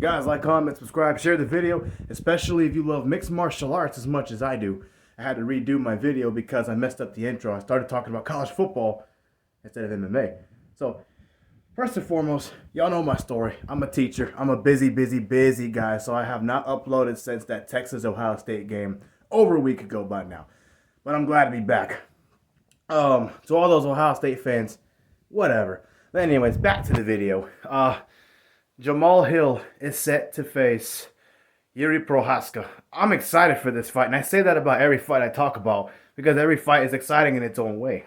Guys, like, comment, subscribe, share the video, especially if you love mixed martial arts as much as I do. I had to redo my video because I messed up the intro. I started talking about college football instead of MMA. So, first and foremost, y'all know my story. I'm a teacher. I'm a busy guy, so I have not uploaded since that Texas-Ohio State game over a week ago by now. But I'm glad to be back. To all those Ohio State fans, whatever. But anyways, back to the video. Jamahal Hill is set to face Jiří Procházka. I'm excited for this fight, and I say that about every fight I talk about because every fight is exciting in its own way.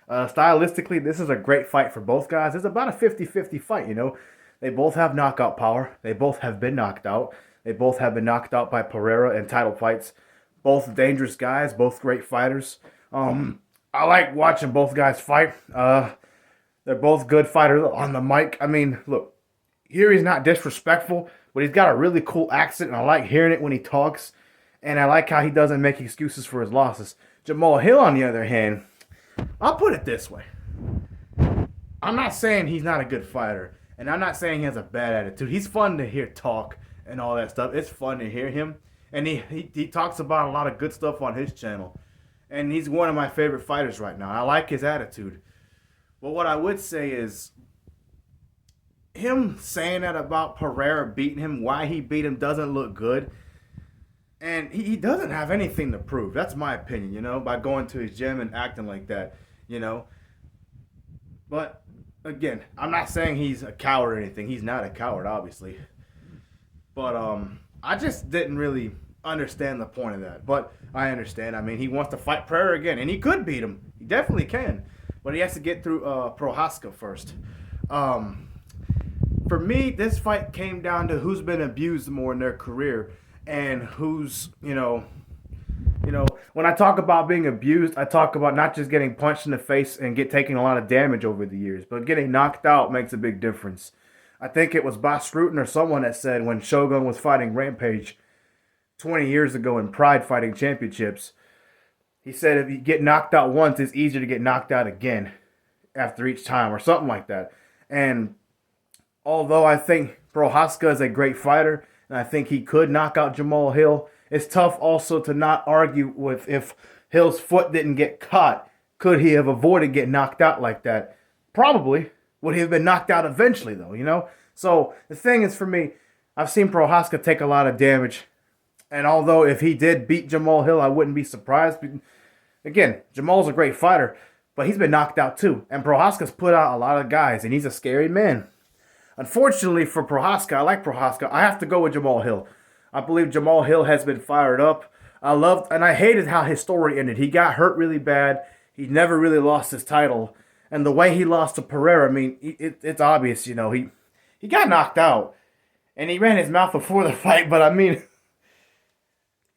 Stylistically, this is a great fight for both guys. It's about a 50-50 fight, you know. They both have knockout power. They both have been knocked out. They both have been knocked out by Pereira in title fights. Both dangerous guys, both great fighters. I like watching both guys fight. They're both good fighters on the mic. I mean, look, here he's not disrespectful, but he's got a really cool accent, and I like hearing it when he talks, and I like how he doesn't make excuses for his losses. Jamahal Hill, on the other hand, I'll put it this way. I'm not saying he's not a good fighter, and I'm not saying he has a bad attitude. He's fun to hear talk and all that stuff. It's fun to hear him, and he talks about a lot of good stuff on his channel, and he's one of my favorite fighters right now. I like his attitude. But what I would say is, him saying that about Pereira beating him, why he beat him, doesn't look good. And he doesn't have anything to prove. That's my opinion, you know, by going to his gym and acting like that, you know. But, again, I'm not saying he's a coward or anything. He's not a coward, obviously. But I just didn't really understand the point of that. But I understand. I mean, he wants to fight Pereira again, and he could beat him. He definitely can. But he has to get through Procházka first. For me, this fight came down to who's been abused more in their career and who's, you know, when I talk about being abused, I talk about not just getting punched in the face and taking a lot of damage over the years, but getting knocked out makes a big difference. I think it was Boss Rutan or someone that said when Shogun was fighting Rampage 20 years ago in Pride Fighting Championships, he said if you get knocked out once, it's easier to get knocked out again after each time or something like that. And although I think Procházka is a great fighter, and I think he could knock out Jamahal Hill, it's tough also to not argue with if Hill's foot didn't get caught, could he have avoided getting knocked out like that? Probably. Would he have been knocked out eventually, though, you know? So the thing is, for me, I've seen Procházka take a lot of damage, and although if he did beat Jamahal Hill, I wouldn't be surprised. Again, Jamal's a great fighter, but he's been knocked out too, and Procházka's put out a lot of guys, and he's a scary man. Unfortunately for Procházka, I like Procházka, I have to go with Jamahal Hill. I believe Jamahal Hill has been fired up. I loved, and I hated how his story ended. He got hurt really bad. He never really lost his title. And the way he lost to Pereira, I mean, it's obvious, you know. He got knocked out, and he ran his mouth before the fight, but I mean,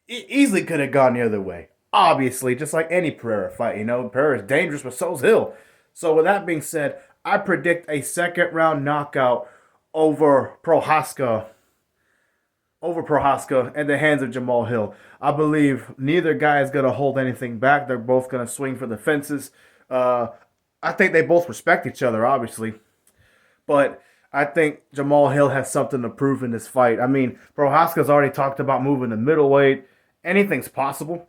it easily could have gone the other way. Obviously, just like any Pereira fight, you know. Pereira's dangerous, but so's Hill. So with that being said, I predict a second-round knockout over Procházka at the hands of Jamahal Hill. I believe neither guy is going to hold anything back. They're both going to swing for the fences. I think they both respect each other, obviously. But I think Jamahal Hill has something to prove in this fight. I mean, Procházka's already talked about moving to middleweight. Anything's possible.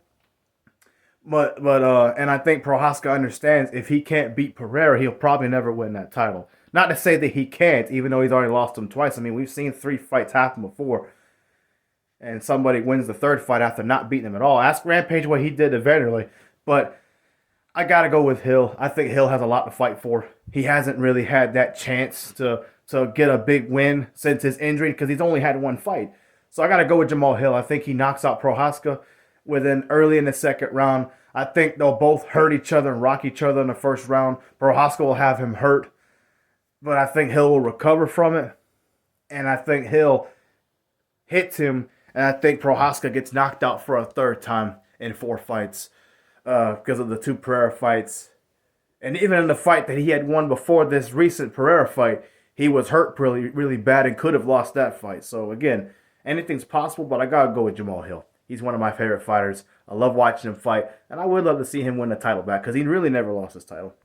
And I think Procházka understands if he can't beat Pereira, he'll probably never win that title. Not to say that he can't, even though he's already lost him twice. I mean, we've seen 3 fights happen before, and somebody wins the 3rd fight after not beating him at all. Ask Rampage what he did eventually, but I got to go with Hill. I think Hill has a lot to fight for. He hasn't really had that chance to get a big win since his injury because he's only had 1 fight. So I got to go with Jamahal Hill. I think he knocks out Procházka early in the 2nd round. I think they'll both hurt each other and rock each other in the 1st round. Procházka will have him hurt, but I think Hill will recover from it. And I think Hill hits him, and I think Procházka gets knocked out for a 3rd time in 4 fights because of the 2 Pereira fights. And even in the fight that he had won before this recent Pereira fight, he was hurt really bad and could have lost that fight. So again, anything's possible, but I got to go with Jamahal Hill. He's one of my favorite fighters. I love watching him fight, and I would love to see him win the title back because he really never lost his title.